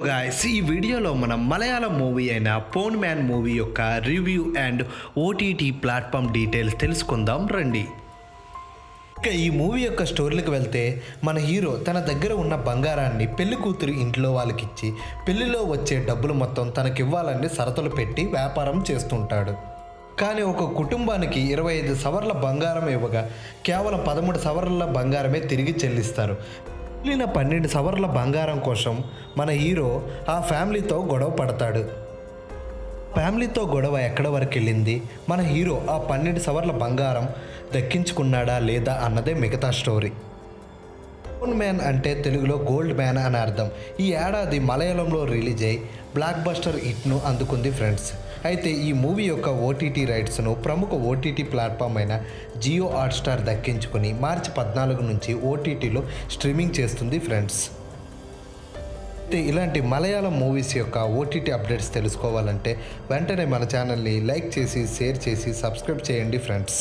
Guys ఈ వీడియోలో మనం మలయాళం మూవీ అయిన పోన్ మ్యాన్ మూవీ యొక్క review and OTT platform details తెలుసుకుందాం రండి. ఇక ఈ మూవీ యొక్క స్టోరీలకు వెళ్తే మన హీరో తన దగ్గర ఉన్న బంగారాన్ని పెళ్లి కూతురు ఇంట్లో వాళ్ళకిచ్చి పెళ్లిలో వచ్చే డబ్బులు మొత్తం తనకివ్వాలని షరతులు పెట్టి వ్యాపారం చేస్తుంటాడు. కానీ ఒక కుటుంబానికి 25 సవర్ల బంగారం ఇవ్వగా కేవలం 13 సవర్ల బంగారమే తిరిగి చెల్లిస్తారు. మిగిలిన 12 సవర్ల బంగారం కోసం మన హీరో ఆ ఫ్యామిలీతో గొడవ పడతాడు. ఫ్యామిలీతో గొడవ ఎక్కడ వరకు వెళ్ళింది, మన హీరో ఆ 12 సవర్ల బంగారం దక్కించుకున్నాడా లేదా అన్నదే మిగతా స్టోరీ. పోన్ మ్యాన్ అంటే తెలుగులో గోల్డ్ మ్యాన్ అని అర్థం. ఈ ఏడాది మలయాళంలో రిలీజ్ అయ్యి బ్లాక్ బస్టర్ హిట్ను అందుకుంది ఫ్రెండ్స్. అయితే ఈ మూవీ యొక్క ఓటీటీ రైట్స్ను ప్రముఖ ఓటీటీ ప్లాట్ఫామ్ అయిన జియో హాట్స్టార్ దక్కించుకుని మార్చి 14 నుంచి ఓటీటీలో స్ట్రీమింగ్ చేస్తుంది ఫ్రెండ్స్. అయితే ఇలాంటి మలయాళం మూవీస్ యొక్క ఓటీటీ అప్డేట్స్ తెలుసుకోవాలంటే వెంటనే మన ఛానల్ని లైక్ చేసి షేర్ చేసి సబ్స్క్రైబ్ చేయండి ఫ్రెండ్స్.